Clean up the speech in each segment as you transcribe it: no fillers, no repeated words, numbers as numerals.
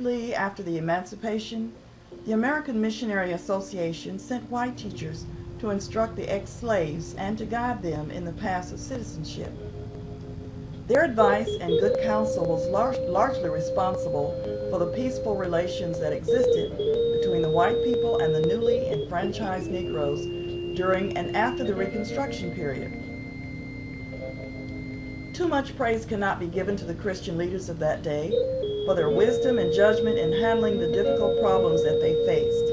Shortly after the emancipation, the American Missionary Association sent white teachers to instruct the ex-slaves and to guide them in the paths of citizenship. Their advice and good counsel was largely responsible for the peaceful relations that existed between the white people and the newly enfranchised Negroes during and after the Reconstruction period. Too much praise cannot be given to the Christian leaders of that day for their wisdom and judgment in handling the difficult problems that they faced.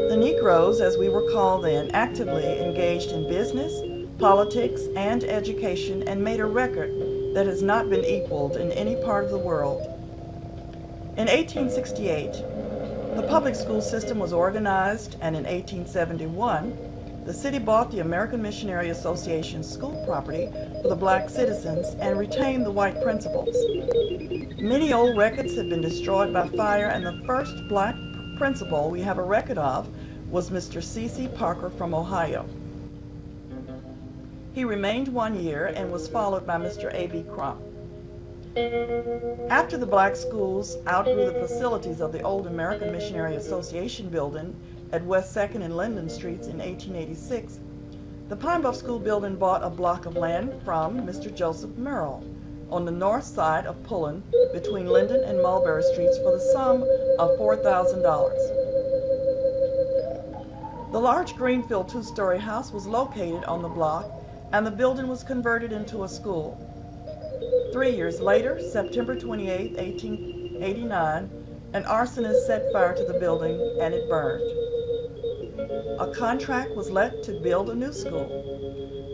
The Negroes, as we were called then, actively engaged in business, politics, and education and made a record that has not been equaled in any part of the world. In 1868, the public school system was organized, and in 1871, the city bought the American Missionary Association's school property for the black citizens and retained the white principals. Many old records have been destroyed by fire, and the first black principal we have a record of was Mr. C.C. Parker from Ohio. He remained 1 year and was followed by Mr. A.B. Crump. After the black schools outgrew the facilities of the old American Missionary Association building at West 2nd and Linden Streets in 1886, the Pine Bluff School building bought a block of land from Mr. Joseph Merrill on the north side of Pullen between Linden and Mulberry Streets for the sum of $4,000. The large Greenfield two-story house was located on the block, and the building was converted into a school. 3 years later, September 28, 1889, an arsonist set fire to the building and it burned. A contract was let to build a new school.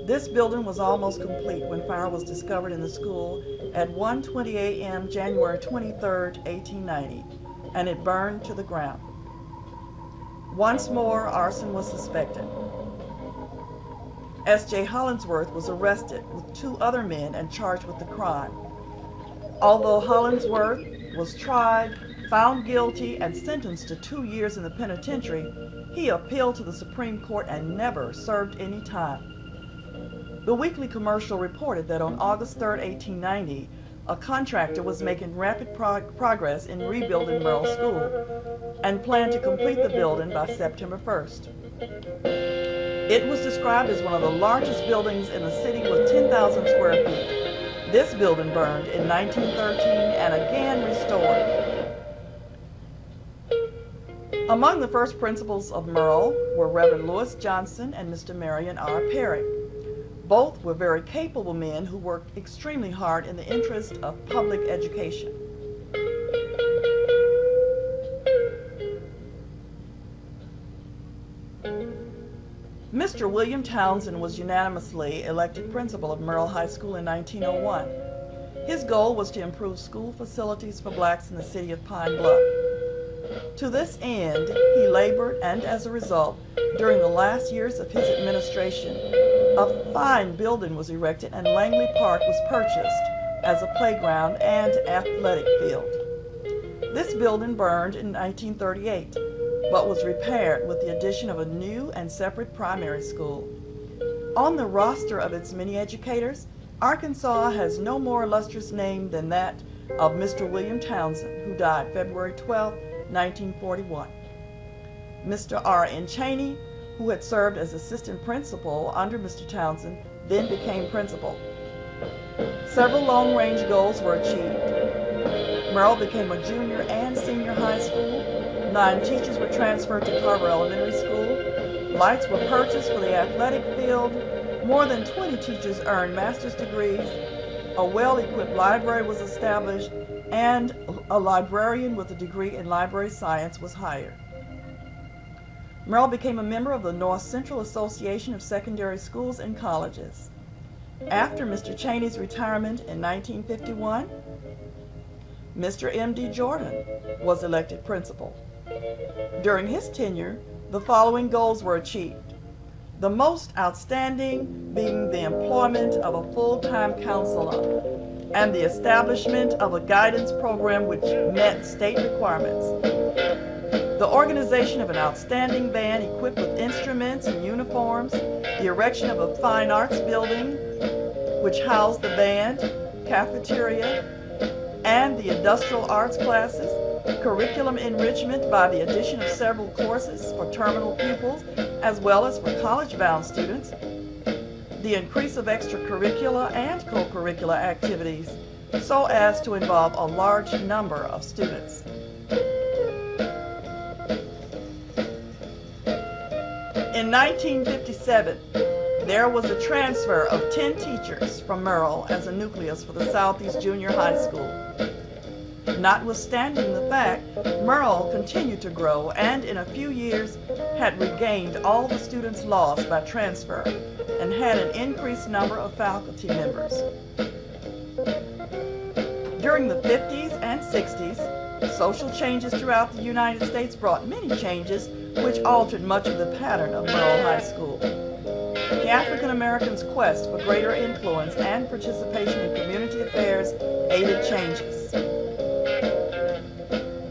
This building was almost complete when fire was discovered in the school at 1:20 a.m. January 23, 1890, and it burned to the ground. Once more, arson was suspected. S.J. Hollingsworth was arrested with 2 other men and charged with the crime. Although Hollingsworth was tried, found guilty, and sentenced to 2 years in the penitentiary, he appealed to the Supreme Court and never served any time. The Weekly Commercial reported that on August 3, 1890, a contractor was making rapid progress in rebuilding Merrill School and planned to complete the building by September 1st. It was described as one of the largest buildings in the city with 10,000 square feet. This building burned in 1913 and again restored. Among the first principals of Merrill were Reverend Lewis Johnson and Mr. Marion R. Perry. Both were very capable men who worked extremely hard in the interest of public education. Mr. William Townsend was unanimously elected principal of Merrill High School in 1901. His goal was to improve school facilities for blacks in the city of Pine Bluff. To this end, he labored, and as a result, during the last years of his administration, a fine building was erected and Langley Park was purchased as a playground and athletic field. This building burned in 1938, but was repaired with the addition of a new and separate primary school. On the roster of its many educators, Arkansas has no more illustrious name than that of Mr. William Townsend, who died February 12, 1941. Mr. R.N. Cheney, who had served as assistant principal under Mr. Townsend, then became principal. Several long-range goals were achieved. Merrill became a junior and senior high school. 9 teachers were transferred to Carver Elementary School. Lights were purchased for the athletic field. More than 20 teachers earned master's degrees. A well-equipped library was established, and a librarian with a degree in library science was hired. Merrill became a member of the North Central Association of Secondary Schools and Colleges. After Mr. Cheney's retirement in 1951, Mr. M.D. Jordan was elected principal. During his tenure, the following goals were achieved. The most outstanding being the employment of a full-time counselor and the establishment of a guidance program which met state requirements. The organization of an outstanding band equipped with instruments and uniforms, the erection of a fine arts building which housed the band, cafeteria, and the industrial arts classes, curriculum enrichment by the addition of several courses for terminal pupils as well as for college-bound students, the increase of extracurricular and co-curricular activities so as to involve a large number of students. In 1957, there was a transfer of 10 teachers from Merrill as a nucleus for the Southeast Junior High School. Notwithstanding the fact, Merrill continued to grow and in a few years had regained all the students lost by transfer and had an increased number of faculty members. During the 50s and 60s, social changes throughout the United States brought many changes which altered much of the pattern of Merrill High School. The African Americans' quest for greater influence and participation in community affairs aided changes.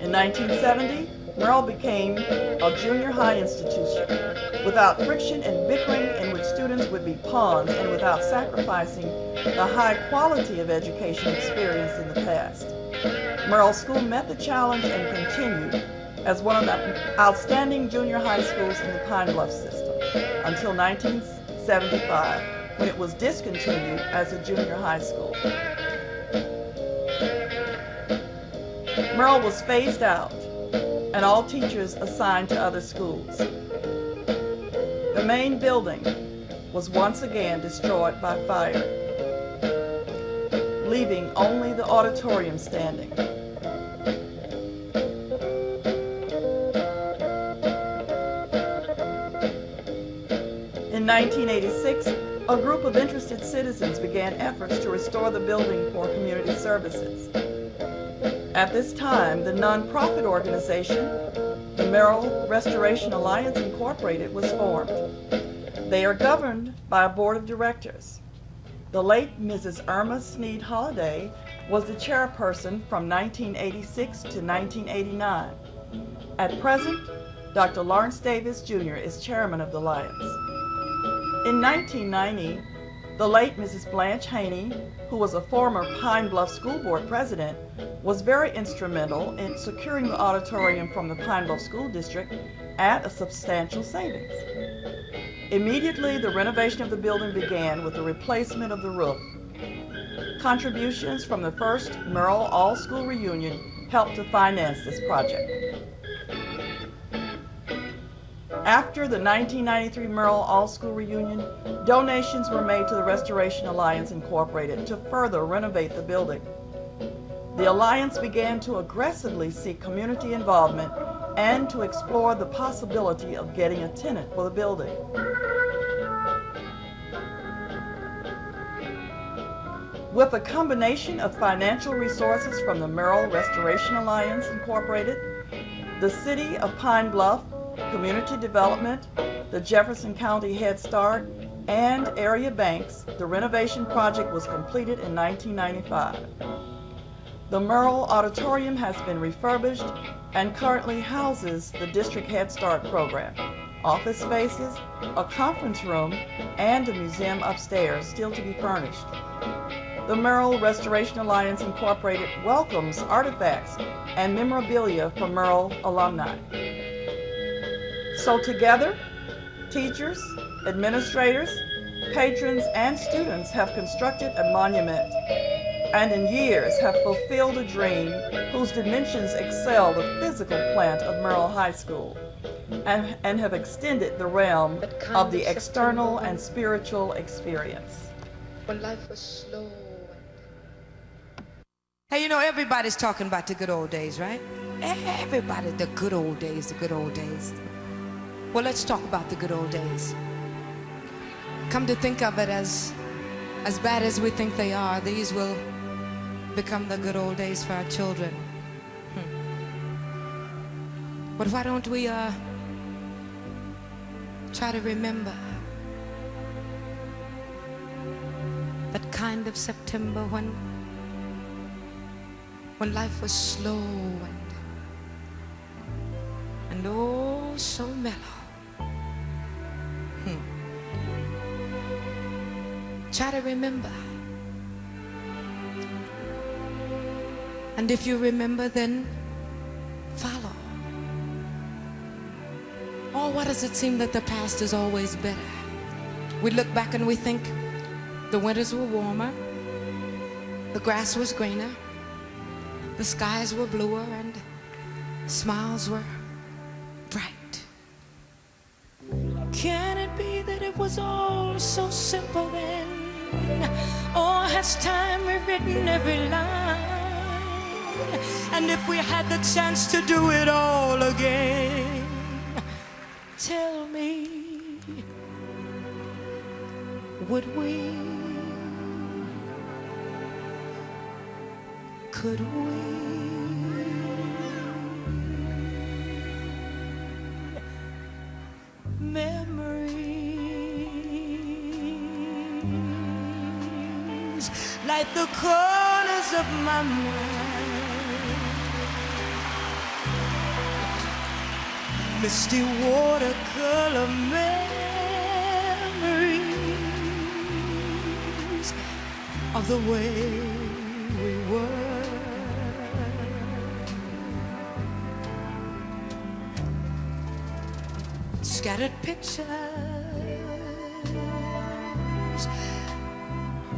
In 1970, Merrill became a junior high institution without friction and bickering in which students would be pawns and without sacrificing the high quality of education experienced in the past. Merrill School met the challenge and continued as one of the outstanding junior high schools in the Pine Bluff system until 1975, when it was discontinued as a junior high school. Merrill was phased out and all teachers assigned to other schools. The main building was once again destroyed by fire, leaving only the auditorium standing. In 1986, a group of interested citizens began efforts to restore the building for community services. At this time, the nonprofit organization, the Merrill Restoration Alliance Incorporated, was formed. They are governed by a board of directors. The late Mrs. Irma Sneed Holliday was the chairperson from 1986 to 1989. At present, Dr. Lawrence Davis Jr. is chairman of the Alliance. In 1990, the late Mrs. Blanche Haney, who was a former Pine Bluff School Board president, was very instrumental in securing the auditorium from the Pine Bluff School District at a substantial savings. Immediately, the renovation of the building began with the replacement of the roof. Contributions from the first Merrill All School Reunion helped to finance this project. After the 1993 Merrill All School Reunion, donations were made to the Restoration Alliance Incorporated to further renovate the building. The Alliance began to aggressively seek community involvement and to explore the possibility of getting a tenant for the building. With a combination of financial resources from the Merrill Restoration Alliance Incorporated, the City of Pine Bluff, Community Development, the Jefferson County Head Start, and area banks, the renovation project was completed in 1995. The Merrill Auditorium has been refurbished and currently houses the District Head Start program, office spaces, a conference room, and a museum upstairs, still to be furnished. The Merrill Restoration Alliance Incorporated welcomes artifacts and memorabilia from Merrill alumni. So together, teachers, administrators, patrons, and students have constructed a monument and in years have fulfilled a dream whose dimensions excel the physical plant of Merrill High School and have extended the realm of the external and spiritual experience. When life was slow. Hey, you know, everybody's talking about the good old days, right? Everybody, the good old days, the good old days. Well, let's talk about the good old days. Come to think of it, as bad as we think they are, these will become the good old days for our children. But why don't we try to remember that kind of September when life was slow and oh so mellow. Try to remember. And if you remember, then follow. Oh, why does it seem that the past is always better? We look back and we think the winters were warmer, the grass was greener, the skies were bluer, and smiles were bright. Can it be that it was all so simple then? Or has time rewritten every line? And if we had the chance to do it all again, tell me, would we? Could we? Memories like the corners of my mind, misty watercolor memories of the way we were. Scattered pictures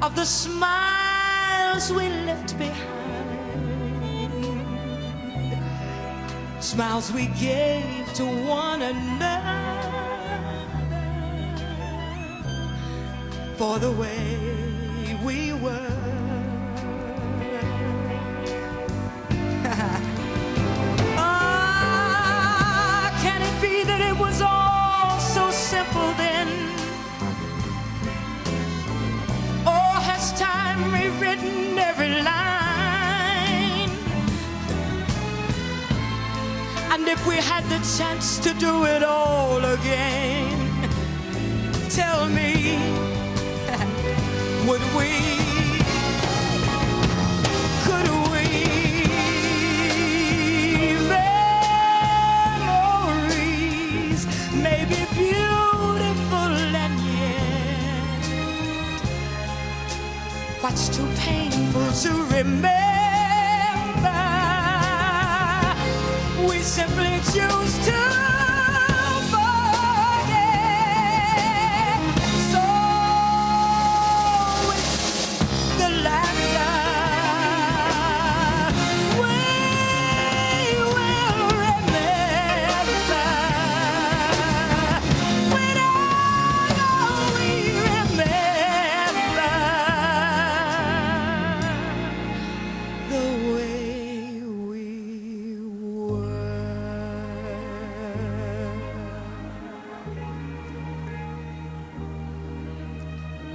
of the smiles we left behind, smiles we gave to one another for the way we were. Can it be that it was all so simple then? Or has time rewritten every line? And if we had the chance to do it all again, tell me, would we? Could we? Memories may be beautiful and yet what's too painful to remember, we simply choose to forget. So with the laughter we will remember. With all we remember the way we were.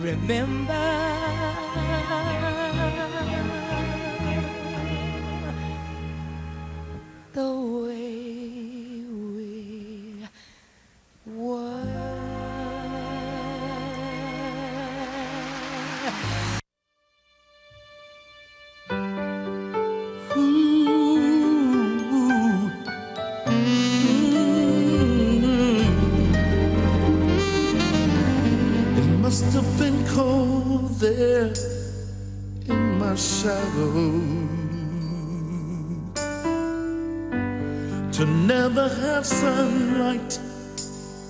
Remember the way we were. It must have been cold there in my shadow to never have sunlight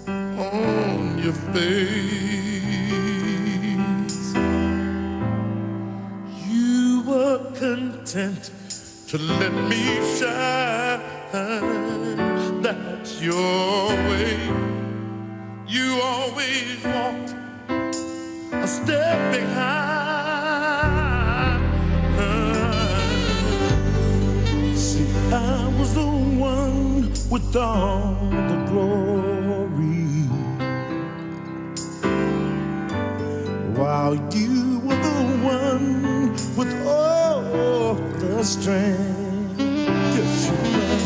on your face. You were content to let me shine. That's your way. You always walked a step behind. See, I was the one with all the glory, while you were the one with all the strength. Yes, you were.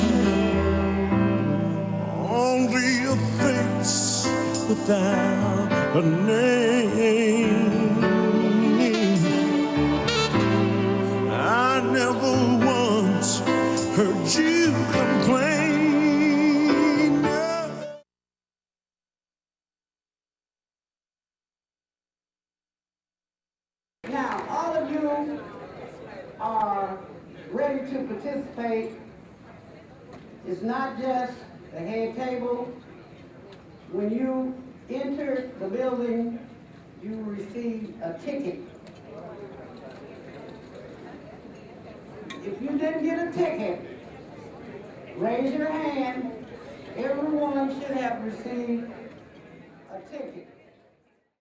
Only a face without a name. I never once heard you complain. Now, all of you are ready to participate It's not just the head table. When you enter the building, you will receive a ticket. If you didn't get a ticket, raise your hand. Everyone should have received a ticket.